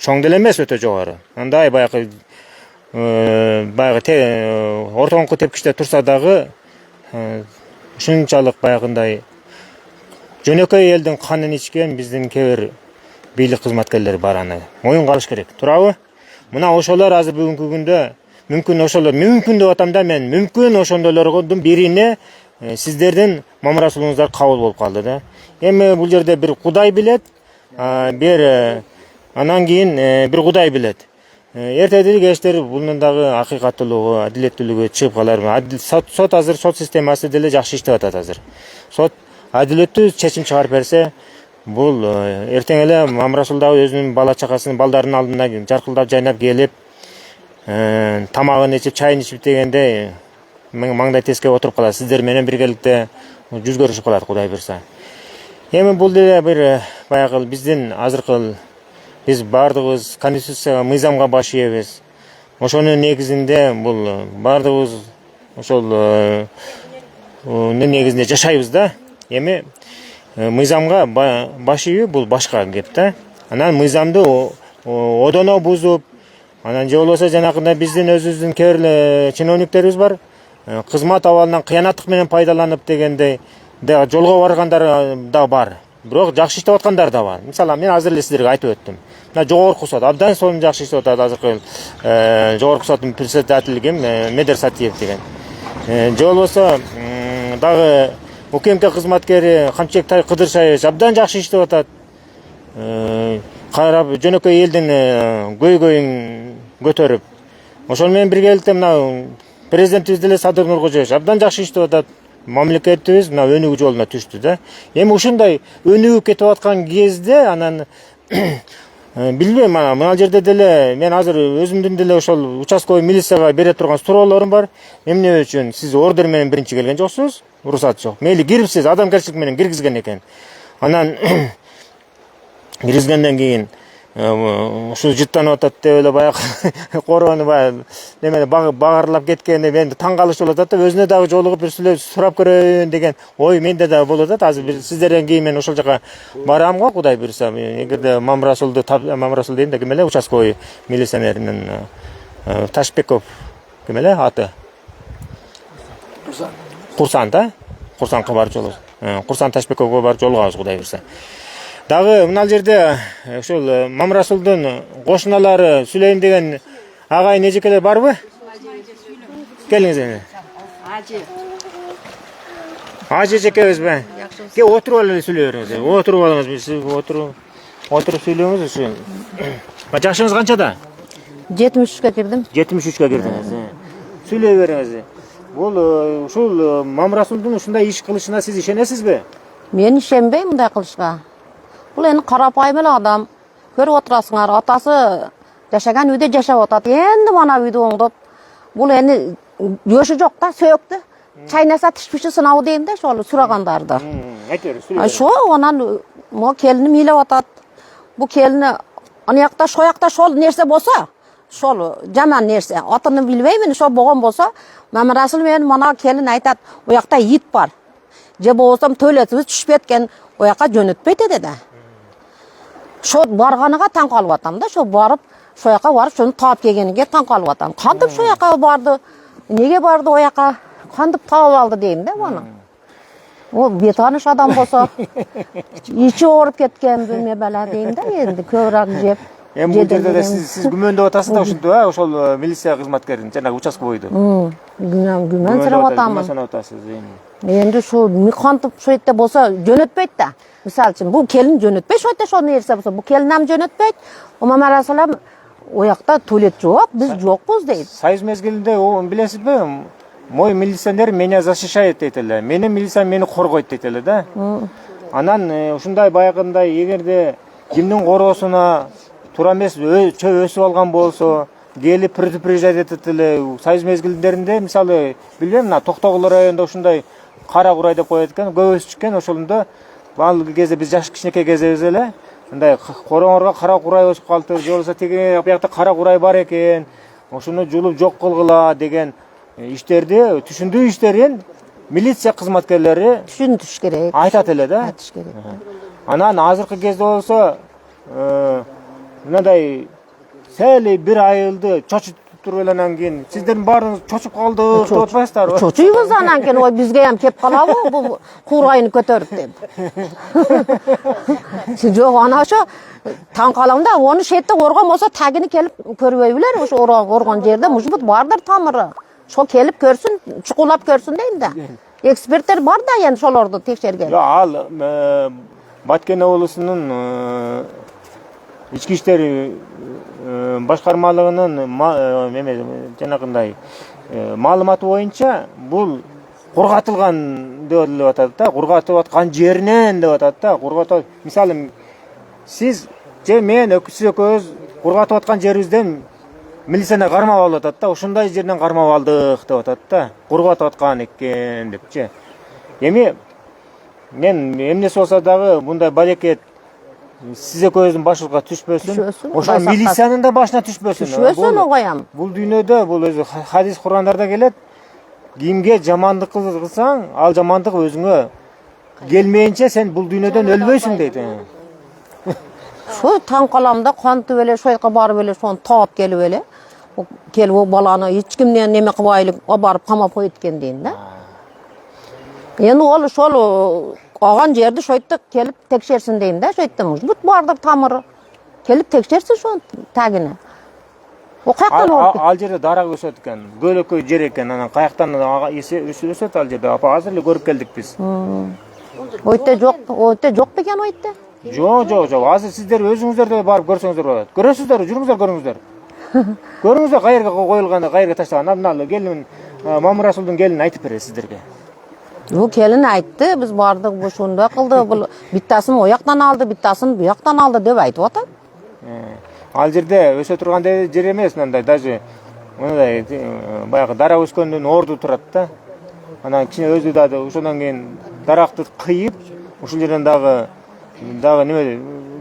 чоң деле эмес, өтө жогору. Андай баягы ортоңку тепкичте турса дагы ушунчалык баягындай жөнөкөй элдин канын ичкен биздин кээ бир бийлик кызматкерлери бар, аны моюнга алыш керек. Туурабы? Мына ошолор азыр бүгүнкү күндө мүмкүн деп атам да мен, мүмкүн ошондойлордун бирине сиздердин Мама Расулуңуздар кабыл болуп калды да. Эми бул жерде бир Кудай билет, анан кийин бир Кудай билет. Эртедиги кештер бунун дагы акыйкаттуулугу, адилеттүүлүгү чыгып каларбы? Сот азыр сот системасы деле жакшы иштеп атат азыр. Сот адилеттүү чечим чыгарып берсе, бул эртең эле Мама Расул дагы өзүнүн бала чакасынын балдарынын алдына жаркылдап жайнап келип, тамагын ичип, чайын ичип дегенде маңдай теске отуруп калат. Сиздер менен биргеликте жүз көрүшүп калат, Кудай буйрса. Эми бул деле бир баягы биздин азыркы биз бардыгыбыз конституцияга, мыйзамга баш ийебиз. Ошонун негизинде бул бардыгыбыз ошол негизинде жашайбыз да. Эми мыйзамга баш ийүү бул башка кеп да. Анан мыйзамды одоно бузуп, анан же болбосо жанакындай биздин өзүбүздүн кээ бир чиновниктерибиз бар. Кызмат абалынан кыянаттык менен пайдаланып дегендей жолго баргандар да бар. Бирок жакшы иштеп аткандар да бар. Мисалы мен азыр эле сиздерге айтып өттүм. Мына жогорку сот абдан сонун жакшы иштеп атат азыркы жогорку соттун председатели ким? Медер Сатиев деген. Же болбосо дагы УКМК кызматкери Камчыбек Кыдыршаевич абдан жакшы иштеп атат. Карап жөнөкөй элдин көйгөйүн көтөрүп. Ошол менен биргеликте мына президентибиз деле Садыр Нуркожоевич абдан жакшы иштеп атат. мамлекетибиз мына өнүгүү жолуна түштү да. Эми ушундай өнүгүп кетип аткан кезде анан билбейм, мына жерде деле мен азыр өзүмдүн деле ошол участковый милицияга бере турган суроолорум бар. Эмне үчүн сиз ордер менен биринчи келген жоксуз? Уруксат жок. Мейли кириптсиз, адамгерчилик менен киргизген экен. Анан киргизгенден кийин ушу жыттанып атат деп эле баягы короону баягы неме багарлап кеткенде мен таң калыш болуп атат да, өзүнө дагы жолугуп бир сурап көрөйүн деген ой менде дагы болуп атат. Азыр бир сиздерден кийин мен ошол жака барам го, Кудай буйруса. Эгерде Мамрасул дейм да, ким эле участковый милиционеринин Ташбеков ким эле аты? Курсан да? Курсанга барып жолугабыз. Курсан Ташбековго барып жолугабыз, Кудай буйруса. Дагы мына жерде ошол Мамрасулдун кошуналары Сүлейм деген агайын эжекелер барбы? Келиңиз эми. Ажы эжекебизби? Ке отуруп алып сүйлөй бериңиз. Отуруп алыңыз, сиз отуруп сүйлөңүз ушу. Жашыңыз канчада? 73-ке кирдим. 73-ке кирдиңиз. Сүйлөй бериңиз. Бул ушул Мамрасулдун ушундай иш кылышына сиз ишенесизби? Мен ишенбейм мындай кылышка. Бул эми карапайым эле адам. Көрүп отурасыңар, атасы жашаган үйдө жашап атат. Энди мана үйдү оңдоп, бул эми жөшү жок да, сөйөктү. Чайнаса тиш-пиши сынабы дейм да, ошол сурагандарды. Айтыр, сүйлөй. Ошо анан мо келиним ыйлап атат. Бу келини анакта шоякта шол нерсе болсо, шол жаман нерсе. Атыны билбеймин, ошо болгон болсо, Мамрасул менен мана келин айтат, оякта ит бар. Же болсом төлөтүбүз түшүп кеткен, ояка жөнөтпөйт деди да. Шо барганыга таң калып атам да, шо барып, шояка барып, шону таап келгениге таң калып атам. Кантип шояка барды? Неге барды ояка? Кантип таап алды дейм да буну. О, бетаныш адам болсо, ичи ооруп кеткен билме бала дейм да, энди көбүрөөк жеп. Эми бул жерде да сиз күмөндөп атасыз да ушинтип, ошол милиция кызматкерин, жанагы участковойду. Күмөн сурап атамын. Санап атасыз эми. Енді шо кантип шойтта болса жөнөтпөйт да. Мисалы үчүн бул келин жөнөтпөйт, шойтта шо нерсе болсо, бул келинам жөнөтпөйт. Мамрасулам оякта туалет жок, биз жокпуз дейт. Союз мезгилинде билесизби? Мой милиционер меня защищает дейт эле. Менин милициям мени коргойт дейт эле да. Анан ушундай баягындай эгерде кимдин короосуна туура эмес чөп өсүп алган болсо, келип предупреждать этет эле. Союз мезгилдеринде мисалы билбейм, мына Токтогул районунда ушундай кара курай деп коет экен, көбөсү чыккан. Ошолунда ал кезде биз жаш кичинекей кезебиз эле, мындай короңорго кара курай өсүп калды, же болбосо тиги биякта кара курай бар экен, ошону жулуп жок кылгыла деген иштерди, түшүндүү иштерин милиция кызматкерлери Түшүнүш керек. айтат эле да. Айтыш керек. Анан азыркы кезде болсо мындай сәл бир айылды чочуп туруп эле анан кийин сиздердин баарыңыз чочуп калдык деп атпайсыздарбы? Чочуйбуз анан кийин, ой бизге ham кеп калабы бул курайны көтөрүп деп. Жок, ана ошо таң калам да, оны шетте оргон болсо тагини келип көрбөйбүлөр, ошо оргон жерде мужбут бардыр тамыры. Шо келип көрсүн, чукулап көрсүн дейм да. Эксперттер бар да эми шолорду текшерген. Ал Баткен облусунун ички иштер башкармалыгынын жанагындай маалыматы боюнча бул кургатылган деп атат да, кургатып аткан жеринен деп атат да. Кургатып, мисалы сиз же мен экөөбүз кургатып аткан жерибизден милицияны кармап алып атат да, ушундай жерден кармап алдык деп атат да. Кургатып аткан экен депчи. Эми мен эмнеси болсо дагы мындай балекет сиз экөөбүздүн башыбызга түшпөсүн. Ошо милициянын да башына түшпөсүн. Түшпөсүн огоям. Бул дүйнөдө бул өзү хадис Курандарда келет. Кимге жамандык кылсаң, ал жамандык өзүңө келмейинче сен бул дүйнөдөн өлбөйсүң дейт. Шо таң каламда кантип эле шойка барып эле шону таап келип эле. Келип о баланы эч кимден неме кылбайлы барып камап коет экен дейм да. Эми ол ошол алган жерди шойтта келип текшерсин дейм да, шойтта мужбут бардыр тамыры. Келип текшерсин шону тагини. О каяктан болуп? Ал жерде дарак өсөт экен, көлөкөй жер экен. Анан каяктан өсөт ал жерде? Апа азыр эле көрүп келдик биз. Ойте жок бекен ойте? Жок. Азыр сиздер өзүңүздөр да барып көрсөңүздөр болот. Көрөсүздөр, жүрүңүздөр көрүңүздөр. Көрүңүздөр кайерге коюлган, кайерге ташталган. Мына келин Мамрасулдун келини айтып берет сиздерге. Bu kelin aytdı, biz bardık, bu şunda kıldı, bu bittasını o yaktan aldı, bittasını bu yaktan aldı dep aytıp atat. Ал жерде өсө турган жер эмес, мындай даже мындай баягы дара өскөндүн орду турат да. Анан кичине өзү да ошондон кийин даракты кыйып, ушул жерден дагы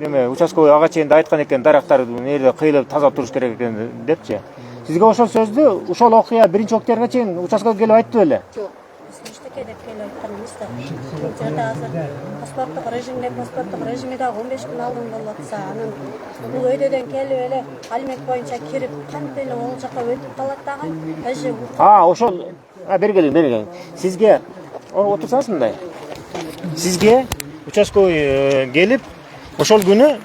неме участковый ага чейин айткан экен, дарактар жерде кыйылып тазалап туруш керек экен депчи. Сизге ошол сөздү, ошол окуя биринчи октябрга чейин участковго келип айтты беле? Жок. Биз эчтеке деп келип айтканыбыз да. Бул жерде азыр паспорттук режимде 15 күн алдын болуп атса, анан бул өйдөдөн келип эле алимент боюнча кирип, кантип эле ол жака өтүп калат дагы. Даже Ошол бергилиң. Сизге отурсаңыз мындай. Сизге участковый келип, ошол күнү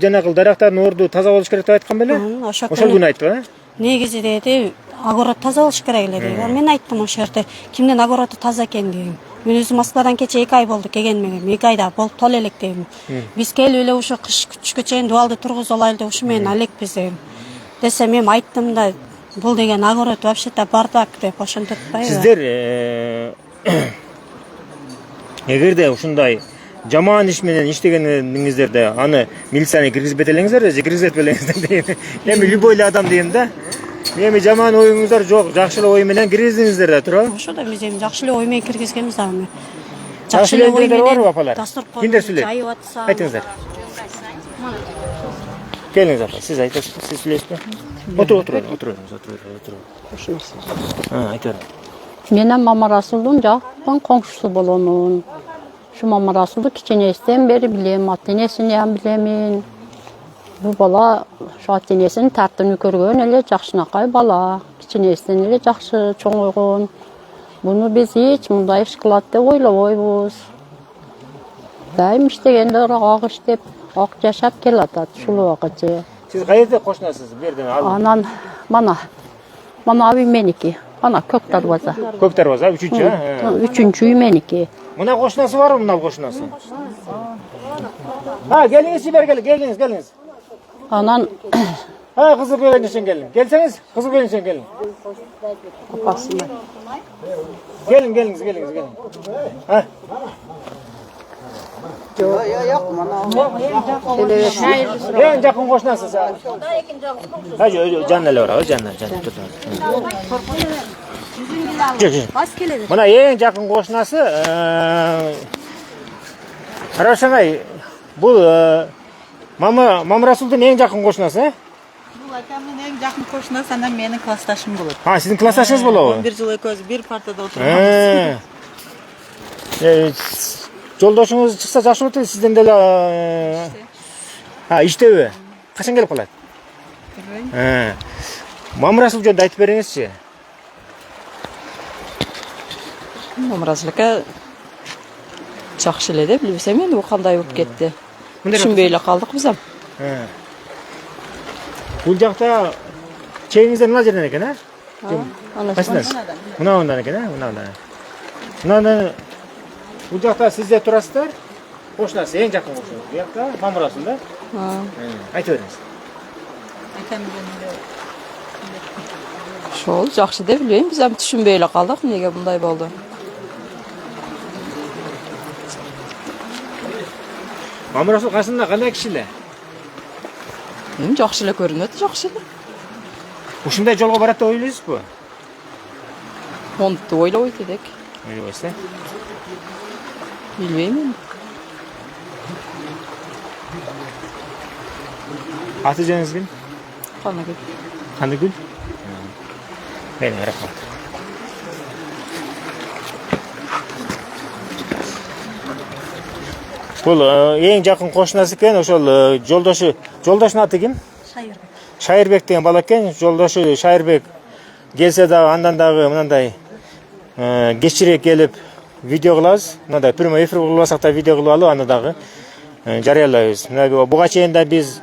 жанагы дарактардын орду таза болуш керек деп айткан беле? Ошол күнү айтты, негизи деди, огород таза болуш керек эле деди. Мен айттым ошол жерде, кимдин огороду таза экен дедим. Мен өзүм Москвадан кече 2 ай болду келгенмегем. 2 айда болуп тол элек дедим. Биз келип эле ушу кыш күчкө чейин дубалды тургузуп алайлы деп ушу менен алекпиз дедим. Десем мен айттым да, бул деген огород вообще-то бардак деп ошентип атпайбы. Сиздер эгерде ушундай жаман иш менен иштегениңиздерде аны милицияны киргизбет элеңиздер же киргизбет элеңиздер дейм. Эми любой эле адам дейм да. Эми жаман оюңуздар жок, жакшы эле ой менен киргиздиңиздер да, туурабы? Ошо да биз эми жакшы эле ой менен киргизгенбиз дагы. Жакшы эле ой менен апалар. Кимдер сүйлөйт? Жайып атса. Айтыңыздар. Келиңиз апа, сиз айтасыз, сиз сүйлөйсүзбү? Отуруңуз. Айтыңыз. Менен Мамарасулдун жакын коңшусу боломун. Şu Mamarasul'u kiçenesinden beri bilem, attenesini ham bilemin. Bu bala şu attenesini tartını körgön ele jakşınakay bala. Kiçenesinden ele jakşı çoң oygon. Bunu biz hiç mындай iş kılat dep oylabойбуз. Daim iştegenler ak iştep, ak yaşap kelatat şul wagtça. Siz kayerде koşnasız? Bu yerden alın. Anan mana abi meniki. Ana Kök Darvaza. Kök Darvaza, üçüncü ha? Üçüncü meniki. Mına koşnası var mı mına koşnası? Ha geliniz Siber geliniz. Anan Kızıl Gölü'nün için gelin. Gelseniz Kızıl Gölü'nün için gelin. apasına. Geliniz. Ha. En yakın koşnası sen. Hadi canlı var, canlı. Bas keledi. Mına en yakın koşnası Raşangay bu Mamarasul'un en yakın koşnası. Бул акамдын эң жакын кошунасы, анан менин классташым болот. Ha sizin klastaşınız bolобу? 11 жыл экөөбүз бир партада отурганбыз. Жолдошуңуз чыкса жакшы болот. Сизден деле иштеби? Качан келип калат? Мамырасул жөнүндө айтып бериңизчи. Мамырасулка жакшы эле деп билбесем энди бул кандай болуп кетти. Түшүнбөй эле калдык биз. Бул жакта чейиңиздер мына жерден экен, а? Анан Мындан экен, мындан. Бул жакта сиздер турасыздар. Кошнасы, эң жакын кошнасы. Бу жакта Мамырасул да? Айтып бериңиз. ошол жакшы деп билбейм, биз түшүнбөй эле калдык эмнеге мындай болду. Мамырасул касында кандай киши эле? Жакшы эле көрүнөт, жакшы эле. Ушундай жолго барат деп ойлойсузбу? Монту ойлобойт элек. Ойлойсуз, Билбейм мен. Аты жөнүңүз ким? Канагүл. Каныгүл? Мени рахмат. Бул эң жакын кошунасы экен, ошол жолдошунун аты ким? Шайырбек деген бала экен. Жолдошу Шайырбек келсе дагы андан дагы мындай кечирээк келип видео кылабыз. Мындай прямой эфир кылбасак да видео кылып алып аны дагы жарыялайбыз. Мына буга чейин да биз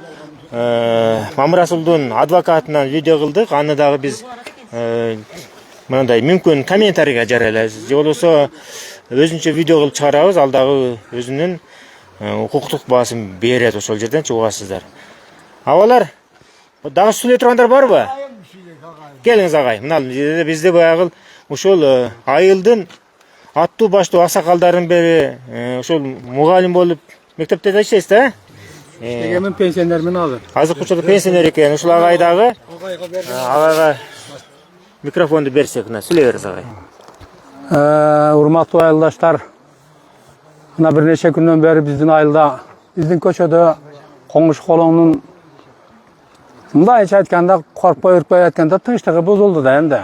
Мамырасулдун адвокатынан видео кылдык. Аны дагы биз мындай мүмкүн комментарийге жарыялайбыз. Же болбосо өзүнчө видео кылып чыгарабыз. Ал дагы өзүнүн укуктук баасын берет ошол жерден угасыздар. Абалар дагы сүйлөй тургандар барбы? Келиңиз агай, мына жерде бизде баягы ушул айылдын аттуу баштуу аксакалдардын бири ошол мугалим болуп мектепте да иштейсиз да? Мен пенсионермин азыр. Азыркы учурда пенсионер экен. Ушул агай дагы агайга микрофонду берсек, мына сүйлөй бериңиз агай. Урматтуу айылдаштар, мына бир нече күндөн бери биздин айылда, биздин көчөдө коңуш колоңдун мындайча айтканда коркпой үрпөй айтканда тынчтыгы бузулду да энди.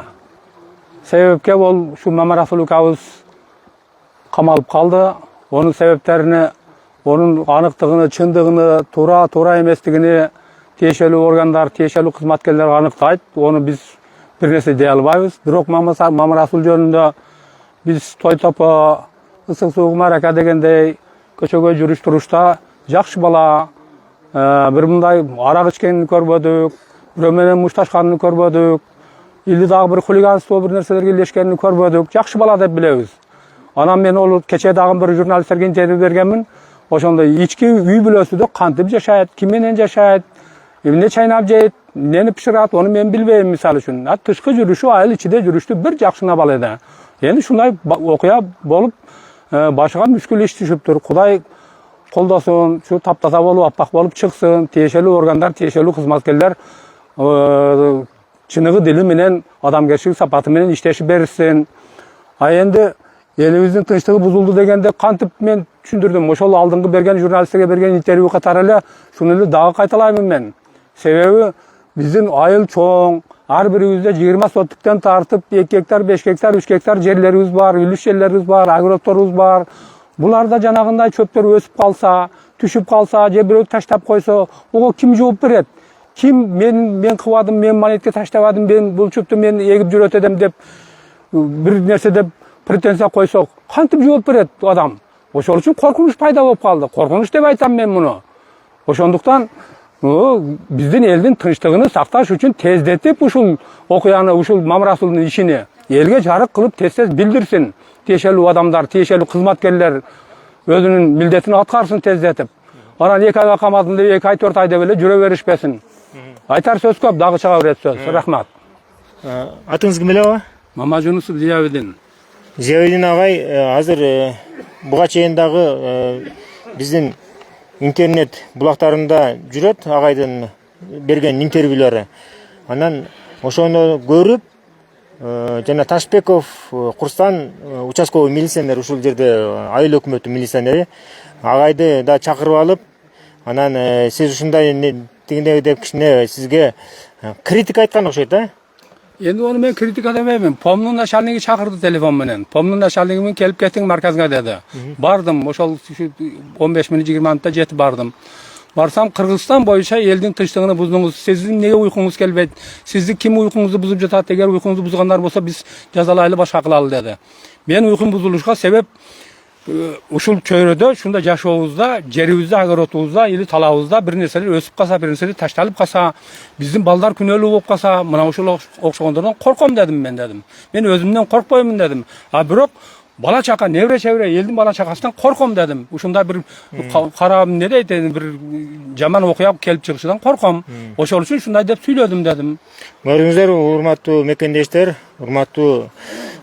Себепке бол ушу Мамарасул укабыз камалып калды. Онун себептерини, onun anıktığını, çındığını, tura emestігini тиешелүү органдар, тиешелүү кызматкерлер аныктайт. Onu biz bir nерсе дей албайбыз. Бирок Мамарасул жөнүндө biz той топо, ысык суук марака дегендей көчөгө жүрүш турушта жакшы бала, бир мындай арак ичкенин көрбөдүк, бирөө менен мушташканын көрбөдүк, или дагы бир хулиганство бир нерселерге илешкенин көрбөдүк. Жакшы бала деп билебиз. Анан мен ол кече дагы бир журналисттерге интервью бергенмин. Ошондо ички үй бүлөсүдө кантип жашайт, ким менен жашайт, эмне чайнап жейт, эмнени пишират, аны мен билбейм мисалы үчүн. Тышкы жүрүшү, айыл ичинде жүрүштү бир жакшына бала эде. Эми ушундай окуя болуп, башыга мүшкүл иш түшүптүр. Кудай колдосун, şu таптаса болуп, аппак болуп чыксын, тиешелүү органдар, тиешелүү кызматкерлер чыныгы дили менен, адамгерчилик сапаты менен иштешип беришсин. А энди элибиздин тынчтыгы бузулду дегенде кантип мен түшүндүрдүм. Ошол алдыңкы берген журналисттерге берген интервью катары эле шуну эле дагы кайталаймын мен. Себеби биздин айыл чоң, ар бирибизде 20 соттуктан тартып 2 гектар, 5 гектар, 3 гектар жерлерибиз бар, үлүш жерлерибиз бар, агротторубуз бар. Буларда жанагындай чөптөр өсүп калса, түшүп калса, же бирөө таштап койсо, ого ким жооп берет? Ким мен кыбадым, мен монетке таштабадым, мен бул чөптү мен эгип жүрөт эдем деп бир нерсе деп претензия койсок, кантип жооп берет адам? Ошол үчүн коркунуч пайда болуп калды. Коркунуч деп айтам мен муну. Ошондуктан биздин элдин тынчтыгын сакташ үчүн тездетип ушул окуяны, ушул Мамарасулдун ишини элге жарык кылып тез билдирсин. Тиешелүү адамдар, тиешелүү кызматкерлер өзүнүн милдетин аткарсын тездетип. Анан 2 айга камадым деп 2 ай 4 ай деп эле жүрө беришпесин. Айтар сөз көп, дагы чыга берет сөз. Рахмат. Атыңыз ким эле? Мамажунусов Зиябидин. Зиябидин агай азыр буга чейин дагы биздин интернет булактарында жүрөт агайдын берген интервьюлары. Анан ошону көрүп жана Ташбеков Курстан участковый милиционер, ушул жерде айыл өкмөтү милиционери агайды да чакырып алып, анан сиз ушундай дегендей деп кичине сизге критика айткан окшойт да? Endi onu men kritika demeyim. Pomnun начальниги çakırdı telefon menen. Pomnun начальниги men kelip ketin markazga dedi. Bardım, oşol 15 minut 20 minutda jetip bardım. Barsam Kırgızstan boyunca eldin tınçtığını buzdunuz. Sizin neye uykunuz kelbeyt? Sizin kim uykunuzu buzup jatat? Eğer uykunuzu buzganlar bolsa biz jazalaylı başka kılalı dedi. Men uykun buzuluşka sebep ушул чөйрөдө, шунда жашообузда, жерибизде, агоротубузда, или талабыбызда бир нерселер өсүп калса, бир нерселер ташталып калса, биздин балдар күнөөлүү болуп калса, мына ушул окшогондордон корком дедим мен дедим. Мен өзүмдөн коркпоймун дедим. А бирок бала чака, невре чевре, элдин бала чакасынан корком дедим. Ушунда бир кара эмне дейт, бир жаман окуя келип чыгышынан корком. Ошол үчүн ушундай деп сүйлөдүм дедим. Көрүңүздөр, урматтуу мекендештер, урматтуу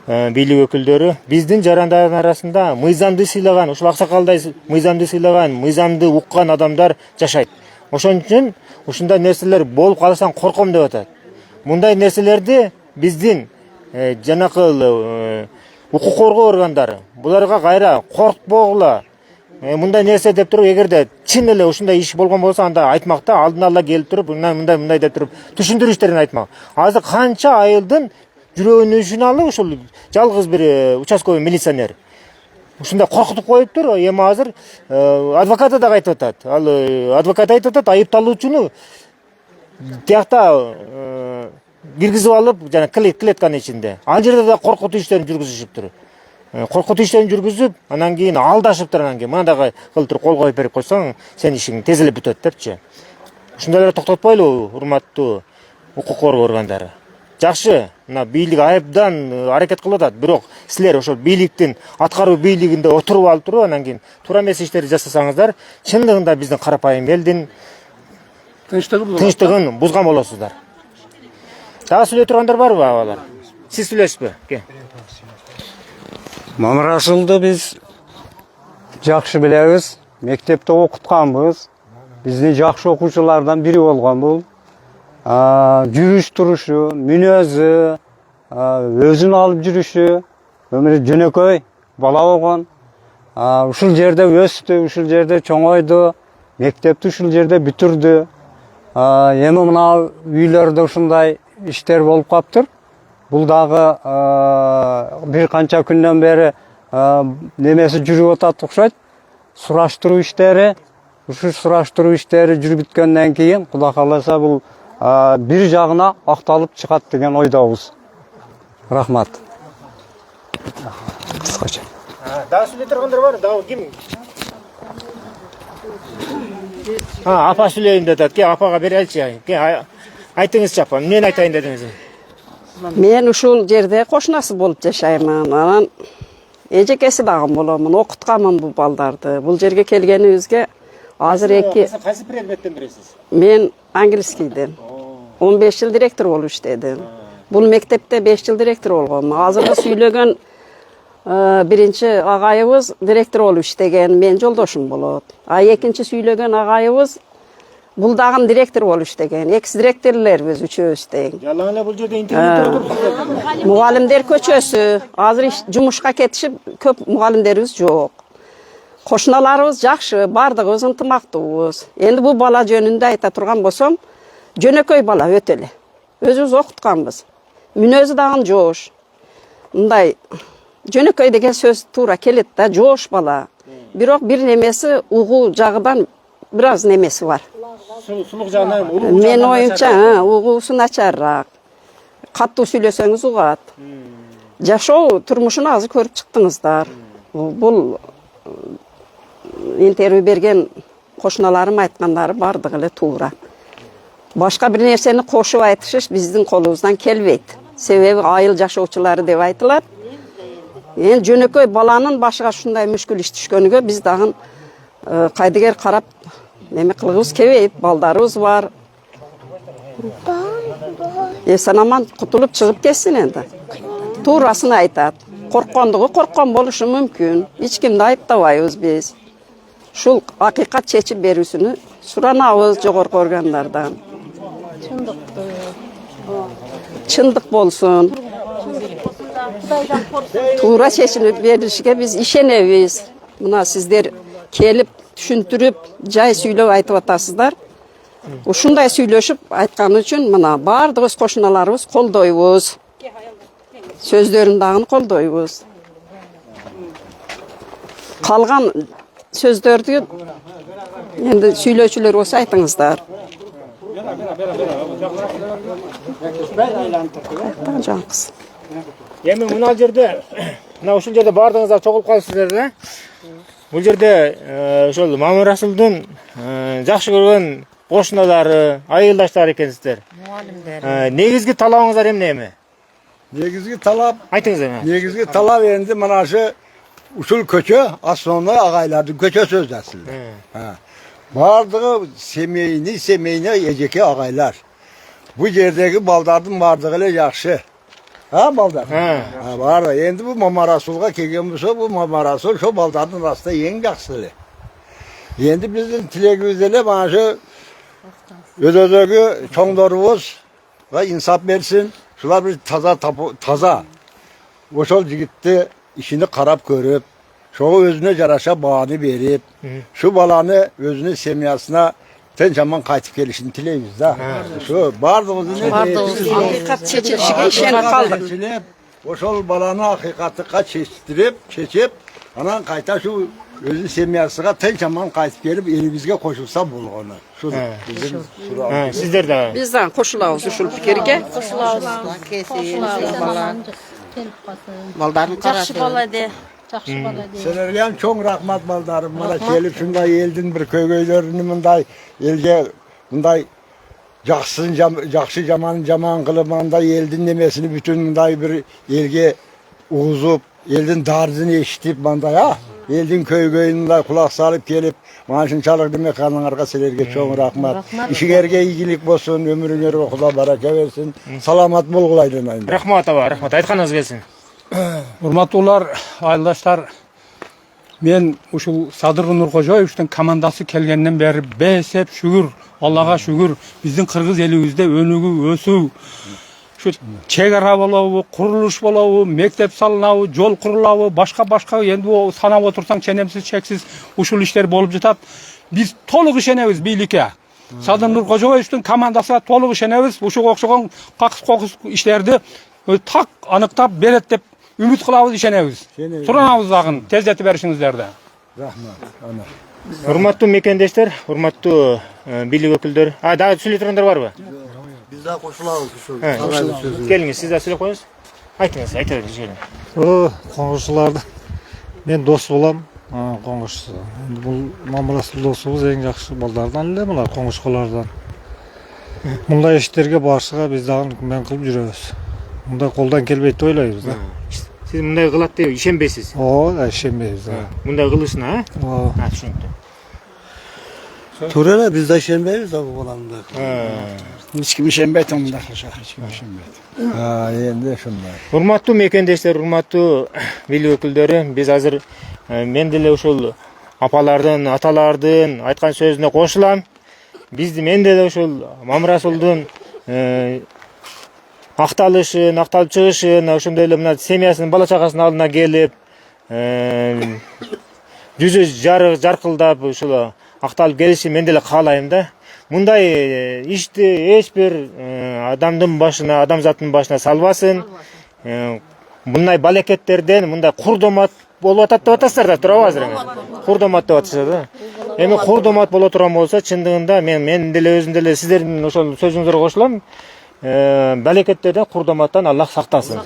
бийлик өкүлдөрү, биздин жарандардын арасында мыйзамды сыйлаган, ушул аксакалдай мыйзамды сыйлаган, мыйзамды уккан адамдар жашайт. Ошон үчүн ушундай нерселер болуп калсаң корком деп атат. Мындай нерселерди биздин жанакы укук коргоо органдары буларга кайра коркпогула. Мындай нерсе деп туруп, эгерде чын эле ушундай иш болгон болсо, анда айтмакта, алдын ала келип туруп, мындай деп туруп, түшүндүрүштерин айтмак. Азыр канча айылдын жүрөгүнүн алып ушул жалгыз бир участковый милиционер ушундай коркутуп коюптур. Эми азыр адвокаты да айтып атат. Ал адвокат айтып атат, айыпталуучуну тиякта киргизип алып, жана клетканын ичинде. Ал жерде да коркутуу иштерин жүргүзүшүптүр. Коркутуу иштерин жүргүзүп, анан кийин алдашыптыр, анан кийин мындай кылтыр кол коюп берип койсоң, сен ишиң тез эле бүтөт депчи. Ушундайлар токтотпойлу, урматтуу укук коргоо органдары. Жакшы, мына бийлик айыпдан аракет кылып атат, бирок силер ошол бийликтин аткаруу бийлигинде отуруп алып туруп, анан кийин туура эмес иштерди жасасаңыздар, чындыгында биздин карапайым элдин тынчтыгын бузган болосуздар. Daha söyle turganlar var mı ağalar? Siz söylesizmi? Ke. Mamarasuldu biz жақсы bileriz. Mektepte okutkanbız. Bizni жақсы okuculardan biri olgan bu. Жүрüş turuşu, münözü, özün alıp жүрüşü, ömrü jönököy bala olgan. Uşul jerde östü, uşul jerde çoңoydu. Mektepti uşul jerde бүтүrdü. Эми мына үйлөрдө ушундай иштер болуп калыптыр. Бул дагы бир канча күндөн бери немеси жүрүп атат окшойт. Сураштыруу иштери, ушул сураштыруу иштери жүрүп бүткөндөн кийин Кудай кааласа бул бир жагына акталып чыгат деген ойдобуз. Рахмат. Кыскача. Daha söyle turganlar var mı? Daha kim? Apa söyleyeyim dedi. Ke apaga berelçi. Ke aytыңызчы апа, эмнени айтайын дедиңиз? Мен ушул жерде кошунасы болуп жашаймын. Анан эжекеси дагы боломун, окутканмын бул балдарды. Бул жерге келгенибизге азыр Кайсы предметтен бересиз? мен английскийден 15 жыл директор болуп иштедим. Бул мектепте 5 жыл директор болгом. Азыркы сүйлөгөн биринчи агайыбыз директор болуп иштеген, мен жолдошум болот. Экинчи сүйлөгөн агайыбыз бул дагы директор болуп иштеген. Экс директорлорбуз үчөөбүз тең. Жалаң эле бул жерде интернет турат. Мугалимдер көчөсү. Азыр жумушка кетишип көп мугалимдерибиз жок. Кошуналарыбыз жакшы, бардыгыбыз ынтымактуубуз. Энди бул бала жөнүндө айта турган болсом, жөнөкөй бала өтө эле. Өзүбүз окутканбыз. Мүнөзү дагы жоош. Мындай жөнөкөй деген сөз туура келет да, жоош бала. Бирок бир немеси угуу жагынан бир аз немеси бар. Сулук жагынан, Мен оюмча, угуусу начарраак. Каттуу сүйлөсөңүз угат. Жашоо турмушун азыр көрүп чыктыңыздар. Бул интервью берген кошуналарым айткандары бардыгы эле туура. Башка бир нерсени кошуп айтышыш биздин колубуздан келбейт. Себеби айыл жашоочулары деп айтылат. Эми жөнөкөй баланын башыга ушундай мүшкүл иш түшкөнүгө биз дагы кайдыгер карап неме кылгыбыз келбейт. Балдарыбыз бар. Эсен аман кутулуп чыгып кетсин энди. Туурасын айтат. Корккон болушу мүмкүн. Эч кимди айыптабайбыз биз. Ушул акыйкат чечип берүүсүнү суранабыз жогорку органдардан. Чындык болсун. Туура чечилип беришке биз ишенебиз. Мына сиздер келип түшүндүрүп, жай сүйлөп айтып атасыздар. Ушундай сүйлөшүп айткан үчүн мына бардыгыбыз кошуналарыбыз колдойбуз. Сөздөрүн дагы колдойбуз. Калган сөздөрдү енді сүйлөөчүлөр болсо айтыңыздар. Жақсы. Эми мына жерде, ушул жерде бардыңыздар чогулуп калыпсыздар да. Бул жерде ошол Мамырасулдун жакшы көргөн кошуналары, айылдаштары экенсиздер. Мугалимдер. Негизги талабыңыздар эмне? Негизги талап, Айтыңыз эми. негизги талап енді мынашы ушул көчө, основной агайлардын көчөсү өздөсүлдү. Бардыгы семейни эжеке агайлар. Бу жердеги балдардын бардыгы эле жакшы. Балдар? Бар. Енді бу Мамарасулга келген болсо, бу Мамарасул шо балдардын арасында эң жакшы эле. Енді биздин тилегибиз эле мана өдөгү чоңдорубузга инсап берсин. Şular bir taza. Oşol jigitти işini karap görüp, şoğu özüne jaraşa bağını berip, şu balanı özünün semiyasına tençaman kaytıp gelişini tileybiz da. Şu bardığımızın Hakikat çeçilişine işene kaldık. Oşol balanı hakikatıka çeçip, anan kayta şu özünün semiyasına tençaman kaytıp gelip elimizge koşulsa bulğunu. Şu bizim şurada. Sizler de. Bizden koşulabız uşul fikirge. Baldarın karşı bala de. Senergen çok rahmat baldarım. Bana gelip şunday eldin bir köylörünü mınday elge mınday jakşı jaman kılıp mınday eldin demesini bütün mınday bir elge uğuzup eldin dardını eşitip mınday ha. Eldin köy-köyünde kulak salıp gelip maaşınçalık demek kanınlarga silerge çoğun rahmat. İşingerge iyilik bolsun, ömürüңerge Kuda baraka versin. Salamat bolgulaydın ayında. Rahmat aba, rahmat. Aytkanыңыз келсин. Урматтуулар, айылдаштар, мен ушул Садыр Нуркожоевичтин командасы келгенден бери бесеп шүгүр, Аллага шүгүр, биздин кыргыз элибизде өнүгүү, өсүү, şu çegara bolобу, kuruluş bolобу, mektep salınabı, jol kurulabı, başka endi o sanap otursaң çenemsiz çeksiz uşul işler bolup жатат. Biz толук ишенебиz бийликке. Садыр Нуркожоевичтин командасына толук ишенебиz. Ушуга окшогон какыс иштерди так аныктап берет деп үмүт кылабыз, ишенебиз. Суранабыз дагы тездетип беришиңиздерди. Rahmat. Ana. Урматтуу мекендештер, урматтуу бийлик өкүлдөрү. Дагы сүйлөй тургандар барбы? Biz daha koşulalım. Келиңиз, сиз да сүйлөп коюңуз. Айтыңыз, айта бериңиз. Коңгушуларды мен дос болам. Коңгуш. Бул Мамырасыл досубуз эң жакшы балдардан эле мына коңгушкалардан. Мындай иштерге барышыга биз дагы күмөн кылып жүрөбүз. Мындай колдон келбейт деп ойлойбуз да. Сиз мындай кылат деп ишенбейсиз? Ишенбейбиз. Мындай кылышына, түшүнүктүү. Turu ele biz de işenmeyiz de bu balanda. Hiç kim ишенбейт мында кылышка. Hiç kim ишенбейт. Endi şunday. Урматтуу мекендештер, урматтуу бийлик өкүлдөрү, биз азыр мен деле ушул апалардын, аталардын айткан сөзүнө кошулам. Мен деле ушул Мамырасулдун акталып чыгышын, ошондой эле мына семьясынын бала чагасынын алдына келип, жүзү жаркылдап ушул акталып келишин мен деле каалайм да. Мындай ишти эч бир адамзаттын башына салбасын. Мындай балекеттерден мындай курдомат болуп атат деп атасыздар да, туурабы азыр эми? Курдомат деп атышат да. Эми курдомат боло турган болсо, чындыгында мен деле өзүм деле сиздердин ошол сөзүңүзгө кошулам. Балекеттерден, курдоматтан Аллах сактасын.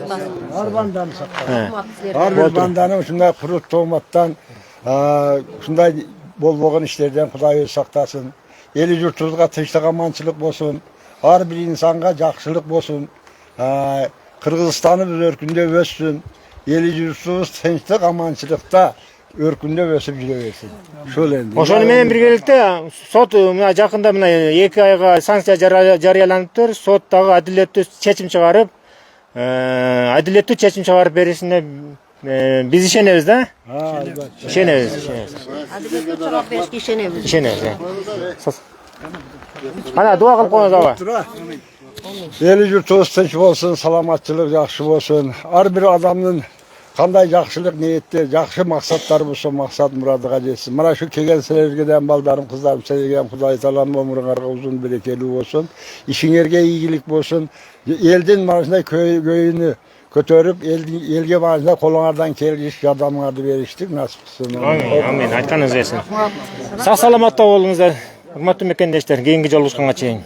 Arbandan saklar. Har bandanın şunday kurut toğmattan, şunday bol işlerden Kuday saktasın. Eli yurtuzga tinçlik amançılık bolsun. Har bir insanga jakşılık bolsun. Kırgızstan'ı biz örkünde össün. Eli yurtsuz tinçlik amançılıkta örkünde ösüp yürüversin. Şöyle endi. Ошону менен биргеликте сот мына жакында мына 2 айга санкция жарыяланыптыр. Сот дагы адилеттүү чечим чыгарып беришине biz ишенебиз да? Ишенебиз. Адилеттүү жооп беришке ишенебиз. Ишенебиз. Ana дуа кылып коюңуз аба. Eli yurtuz tinç bolsun, salamatçılık jakşı bolsun. Har bir adamın qanday jakşılık niyetте, jakşı maksattары bolsa, maksat muradıga jetsin. Mana şu kelgen sizlergeden baldarım, kızlarım sizlergeden Kuday Taalam ömrüңarga uzun berekeli bolsun. İşiңерге ийгилик bolsun. Eldin marasında köyünü көтөрүп, elge marasında kolуңардан келгиш, жардамыңарды бериштик насип кылсын. Amin. Айтканыңыз келсин. Сак саламатта болуңуздар. Урматтуу мекендештер, кийинки жолугушканга чейин.